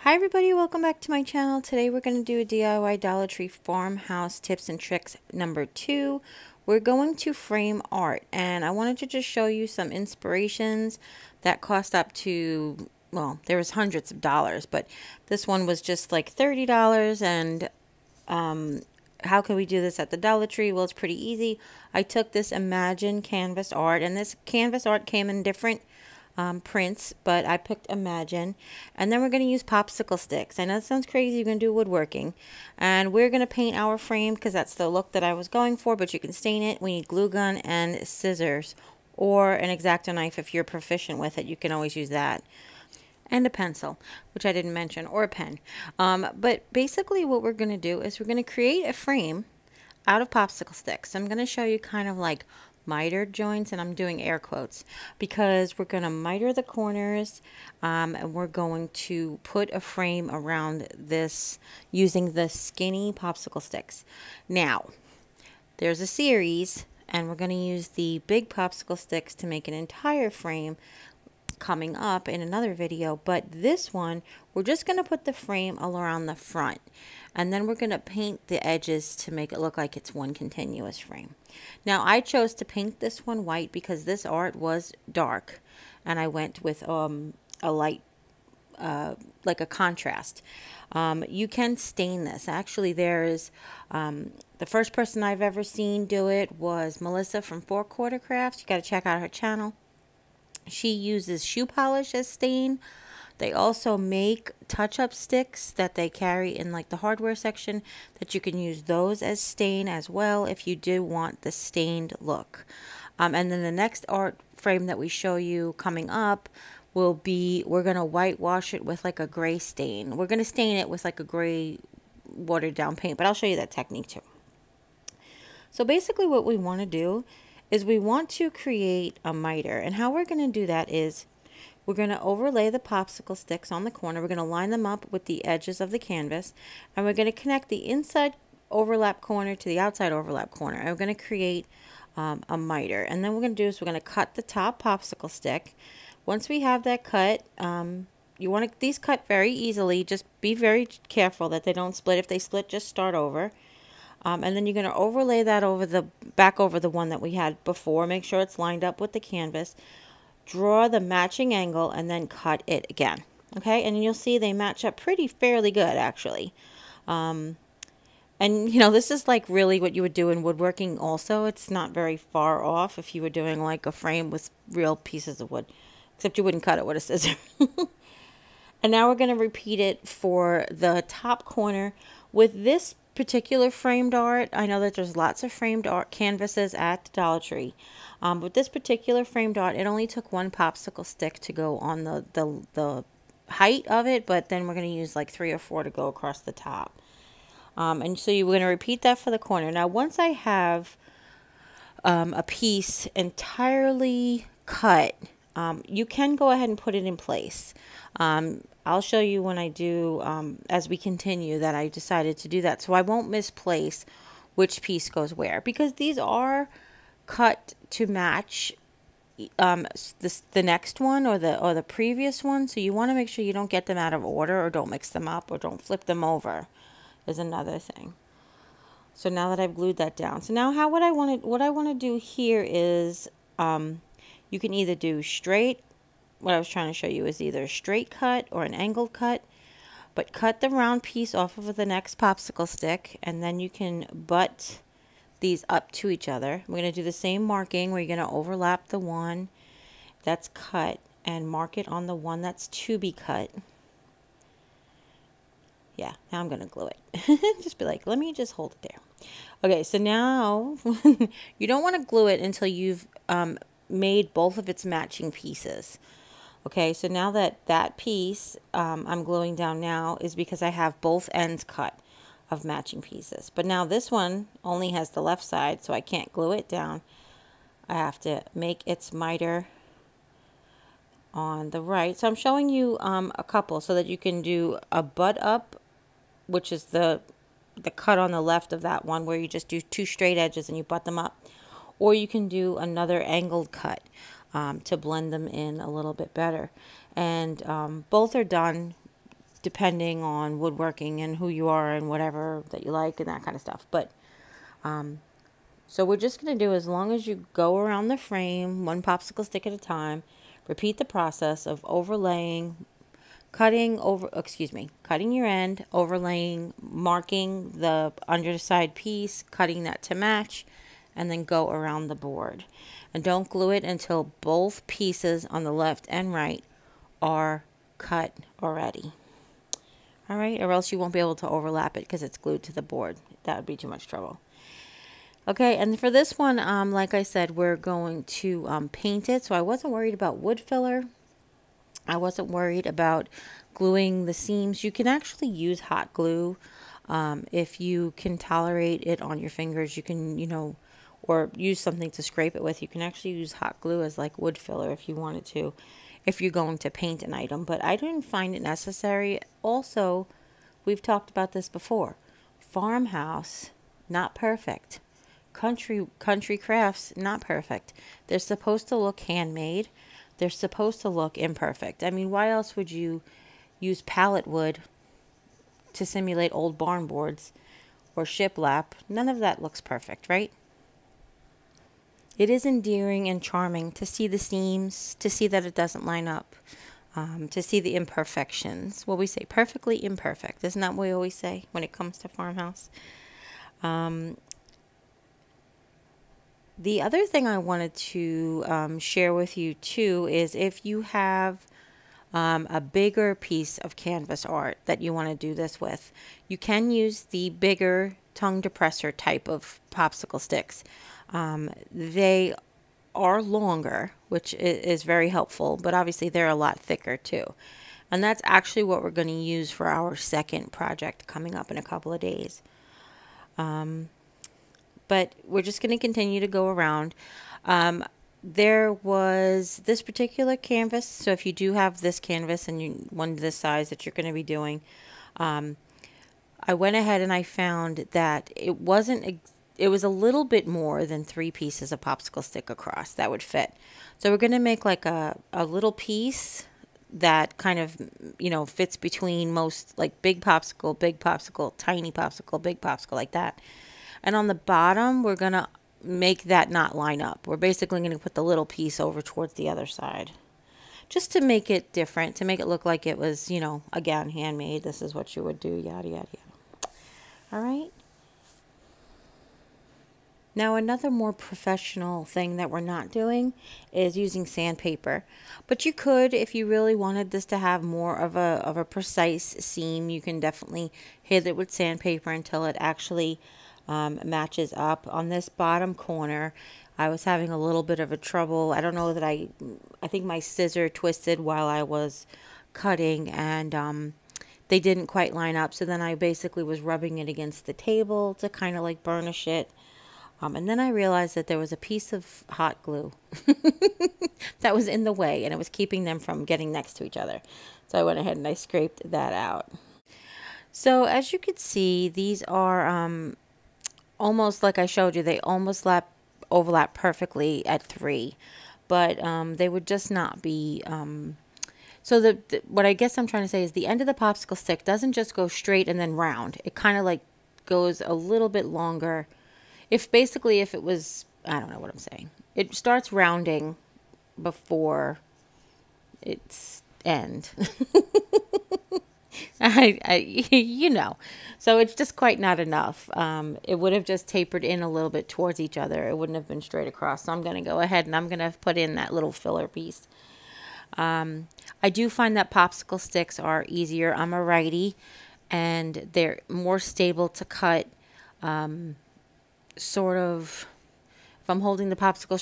Hi everybody, welcome back to my channel. Today we're going to do a DIY Dollar Tree farmhouse tips and tricks number 2. We're going to frame art, and I wanted to just show you some inspirations that cost up to, well, there was hundreds of dollars, but this one was just like $30. And how can we do this at the Dollar Tree? Well, it's pretty easy. I took this Imagine canvas art, and this canvas art came in different prints, but I picked Imagine. And then we're going to use popsicle sticks. I know that sounds crazy. You're going to do woodworking, and we're going to paint our frame because that's the look that I was going for, but you can stain it. We need glue gun and scissors, or an X-Acto knife. If you're proficient with it, you can always use that, and a pencil, which I didn't mention, or a pen. But basically what we're going to do is we're going to create a frame out of popsicle sticks. I'm going to show you kind of like miter joints, and I'm doing air quotes because we're going to miter the corners, and we're going to put a frame around this using the skinny popsicle sticks. Now, there's a series, and we're going to use the big popsicle sticks to make an entire frame coming up in another video, but this one we're just going to put the frame all around the front, and then we're going to paint the edges to make it look like it's one continuous frame. Now I chose to paint this one white because this art was dark, and I went with a light like a contrast. You can stain this. Actually, there's the first person I've ever seen do it was Melissa from 4 Quarter Crafts. You got to check out her channel. She uses shoe polish as stain. They also make touch-up sticks that they carry in like the hardware section that you can use those as stain as well if you do want the stained look. And then the next art frame that we show you coming up will be, we're going to whitewash it with like a gray stain. We're going to stain it with like a gray watered down paint, but I'll show you that technique too. So basically what we want to do is we want to create a miter, and how we're going to do that is we're going to overlay the popsicle sticks on the corner. We're going to line them up with the edges of the canvas, and we're going to connect the inside overlap corner to the outside overlap corner, and we're going to create a miter. And then what we're going to do is we're going to cut the top popsicle stick. Once we have that cut, you want these cut very easily. Just be very careful that they don't split. If they split, just start over. And then you're going to overlay that over the one that we had before. Make sure it's lined up with the canvas. Draw the matching angle and then cut it again. Okay, and you'll see they match up fairly good actually. And you know, this is like really what you would do in woodworking also. It's not very far off if you were doing like a frame with real pieces of wood, except you wouldn't cut it with a scissor. And now we're going to repeat it for the top corner with this particular framed art. I know that there's lots of framed art canvases at the Dollar Tree, but this particular framed art, it only took one popsicle stick to go on the height of it, but then we're going to use like 3 or 4 to go across the top. And so you're going to repeat that for the corner. Now once I have a piece entirely cut, you can go ahead and put it in place. I'll show you when I do, as we continue, that I decided to do that. So I won't misplace which piece goes where, because these are cut to match the next one or the previous one. So you want to make sure you don't get them out of order, or don't mix them up, or don't flip them over is another thing. So now that I've glued that down, so now what I want to do here is you can either do straight. What I was trying to show you is either a straight cut or an angled cut, but cut the round piece off of the next popsicle stick, and then you can butt these up to each other. We're going to do the same marking where you're going to overlap the one that's cut and mark it on the one that's to be cut. Yeah, now I'm going to glue it. Just be like, let me just hold it there. Okay, so now you don't want to glue it until you've made both of its matching pieces. Okay, so now that piece I'm gluing down now is because I have both ends cut of matching pieces. But now this one only has the left side, so I can't glue it down. I have to make its miter on the right. So I'm showing you a couple so that you can do a butt up, which is the cut on the left of that one, where you just do 2 straight edges and you butt them up. Or you can do another angled cut to blend them in a little bit better. And both are done depending on woodworking and who you are and whatever that you like and that kind of stuff. But so we're just going to do, as long as you go around the frame, one popsicle stick at a time, repeat the process of overlaying, cutting your end, overlaying, marking the underside piece, cutting that to match, and then go around the board. And don't glue it until both pieces on the left and right are cut already. All right, or else you won't be able to overlap it because it's glued to the board. That would be too much trouble. Okay, and for this one, like I said, we're going to paint it. So I wasn't worried about wood filler. I wasn't worried about gluing the seams. You can actually use hot glue if you can tolerate it on your fingers. You can, you know, or use something to scrape it with. You can actually use hot glue as like wood filler if you wanted to, if you're going to paint an item. But I didn't find it necessary. Also, we've talked about this before. Farmhouse, not perfect. Country crafts, not perfect. They're supposed to look handmade. They're supposed to look imperfect. I mean, why else would you use pallet wood to simulate old barn boards or shiplap? None of that looks perfect, right? It is endearing and charming to see the seams, to see that it doesn't line up, to see the imperfections. What we say, perfectly imperfect. Isn't that what we always say when it comes to Farmhouse? The other thing I wanted to share with you too is if you have a bigger piece of canvas art that you want to do this with, you can use the bigger tongue depressor type of popsicle sticks. They are longer, which is very helpful, but obviously they're a lot thicker too. And that's actually what we're going to use for our second project coming up in a couple of days. But we're just going to continue to go around. There was this particular canvas. So if you do have this canvas and you one this size that you're going to be doing, I went ahead and I found that it was a little bit more than 3 pieces of popsicle stick across that would fit. So we're going to make like a little piece that kind of, you know, fits between most, like big popsicle, tiny popsicle, big popsicle, like that. And on the bottom, we're going to make that not line up. We're basically going to put the little piece over towards the other side. Just to make it different, to make it look like it was, you know, again, handmade. This is what you would do, yada, yada, yada. All right. Now, another more professional thing that we're not doing is using sandpaper. But you could, if you really wanted this to have more of a precise seam, you can definitely hit it with sandpaper until it actually matches up. On this bottom corner, I was having a little bit of a trouble. I don't know that I think my scissor twisted while I was cutting, and they didn't quite line up. So then I basically was rubbing it against the table to kind of like burnish it. And then I realized that there was a piece of hot glue that was in the way, and it was keeping them from getting next to each other. So I went ahead and I scraped that out. So as you can see, these are almost like I showed you, they almost overlap perfectly at 3, but they would just not be. So what I guess I'm trying to say is the end of the popsicle stick doesn't just go straight and then round. It kind of like goes a little bit longer. If it was, I don't know what I'm saying. It starts rounding before its end. You know, so it's just quite not enough. It would have just tapered in a little bit towards each other. It wouldn't have been straight across. So I'm going to go ahead and I'm going to put in that little filler piece. I do find that popsicle sticks are easier. I'm a righty, and they're more stable to cut. Sort of, if I'm holding the popsicle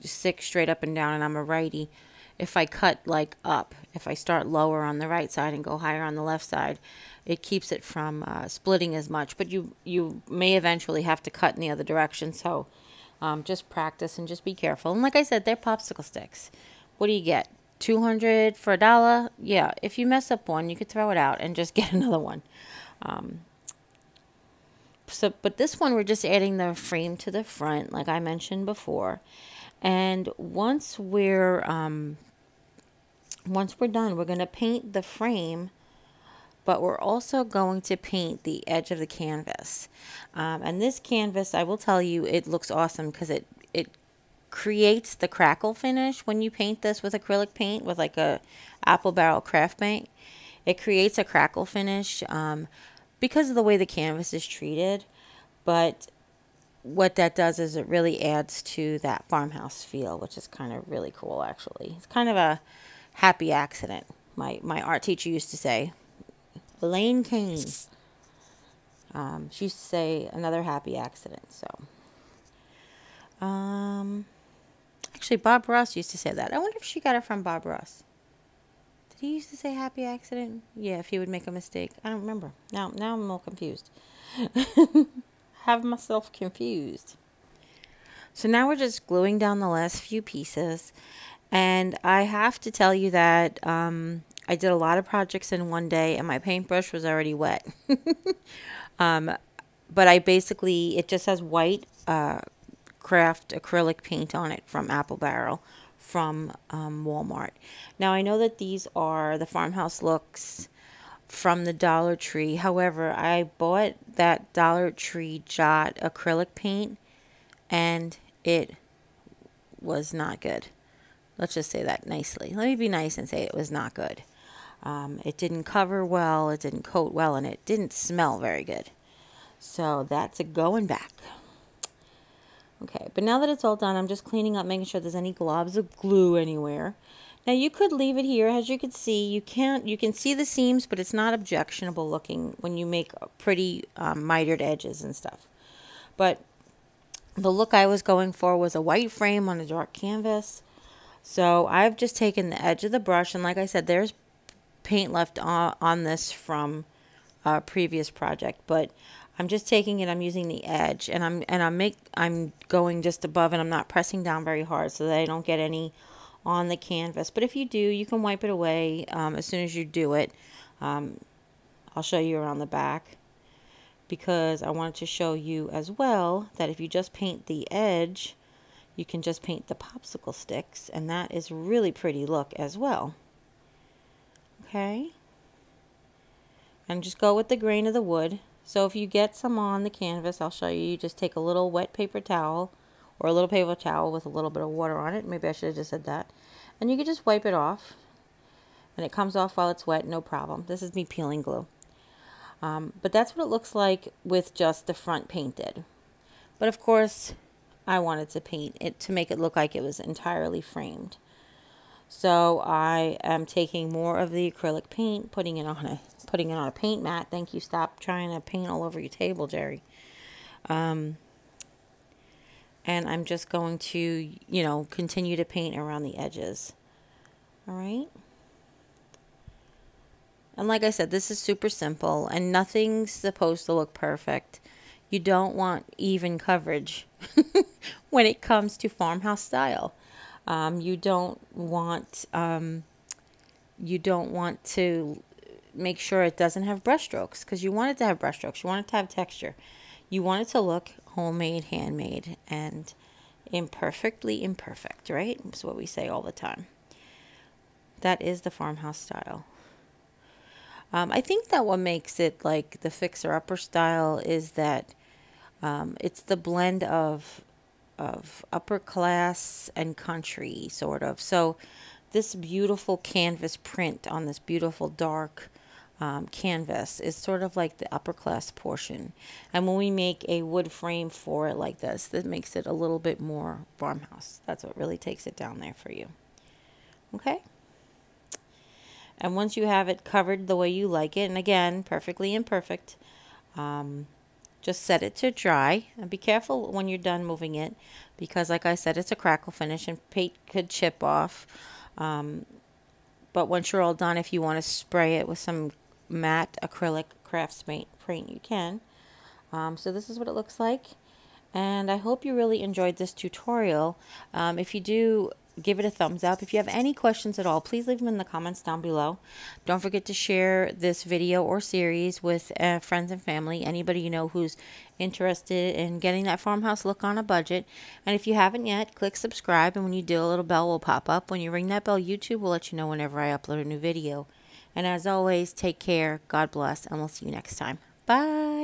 stick straight up and down and I'm a righty, if I cut like up, if I start lower on the right side and go higher on the left side, it keeps it from splitting as much. But you may eventually have to cut in the other direction. So just practice and just be careful. And like I said, they're popsicle sticks. What do you get? 200 for $1? Yeah, if you mess up one, you could throw it out and just get another one. But this one, we're just adding the frame to the front, like I mentioned before. And once we're done, we're going to paint the frame but we're also going to paint the edge of the canvas. And this canvas, I will tell you, it looks awesome because it creates the crackle finish when you paint this with acrylic paint with like a apple barrel craft paint. It creates a crackle finish because of the way the canvas is treated. But what that does is it really adds to that farmhouse feel, which is kind of really cool, actually. It's kind of a happy accident. My art teacher used to say, Elaine Kane. She used to say another happy accident. So, actually, Bob Ross used to say that. I wonder if she got it from Bob Ross. Did he used to say happy accident? Yeah, if he would make a mistake. I don't remember. Now I'm all confused. Have myself confused. So now we're just gluing down the last few pieces. And I have to tell you that I did a lot of projects in one day and my paintbrush was already wet. But I basically, it just has white craft acrylic paint on it from Apple Barrel from Walmart. Now I know that these are the farmhouse looks from the Dollar Tree. However, I bought that Dollar Tree Jot acrylic paint and it was not good. Let's just say that nicely. Let me be nice and say it was not good. It didn't cover well, it didn't coat well, and it didn't smell very good. So that's a going back. Okay, but now that it's all done, I'm just cleaning up, making sure there's any globs of glue anywhere. Now you could leave it here, as you can see. You can see the seams, but it's not objectionable looking when you make pretty mitered edges and stuff. But the look I was going for was a white frame on a dark canvas. So I've just taken the edge of the brush, and like I said, there's paint left on this from a previous project, but I'm just taking it, I'm using the edge, and I'm going just above, and I'm not pressing down very hard so that I don't get any on the canvas. But if you do, you can wipe it away as soon as you do it. I'll show you around the back, because I wanted to show you as well that if you just paint the edge, you can just paint the popsicle sticks, and that is really pretty look as well. Okay, and just go with the grain of the wood. So if you get some on the canvas, I'll show you. You just take a little wet paper towel or a little paper towel with a little bit of water on it. Maybe I should have just said that. And you can just wipe it off. And it comes off while it's wet, no problem. This is me peeling glue. But that's what it looks like with just the front painted. But of course, I wanted to paint it to make it look like it was entirely framed. So I am taking more of the acrylic paint, putting it on a paint mat. Thank you. Stop trying to paint all over your table, Jerry. And I'm just going to, continue to paint around the edges. All right. And like I said, this is super simple and nothing's supposed to look perfect. You don't want even coverage when it comes to farmhouse style. You don't want to make sure it doesn't have brush strokes, because you want it to have brush strokes. You want it to have texture. You want it to look homemade, handmade, and imperfectly imperfect, right? That's what we say all the time. That is the farmhouse style. I think that what makes it like the fixer-upper style is that it's the blend of upper class and country, sort of. So this beautiful canvas print on this beautiful dark canvas is sort of like the upper class portion. And when we make a wood frame for it like this, that makes it a little bit more farmhouse. That's what really takes it down there for you. Okay? And once you have it covered the way you like it, and again, perfectly imperfect, just set it to dry. And be careful when you're done moving it, because like I said, it's a crackle finish and paint could chip off. But once you're all done, if you want to spray it with some matte acrylic crafts paint, you can. So this is what it looks like. And I hope you really enjoyed this tutorial. If you do, give it a thumbs up. If you have any questions at all, please leave them in the comments down below. Don't forget to share this video or series with friends and family, anybody you know who's interested in getting that farmhouse look on a budget. And if you haven't yet, click subscribe, and when you do, a little bell will pop up. When you ring that bell, YouTube will let you know whenever I upload a new video. And as always, take care, God bless, and we'll see you next time. Bye.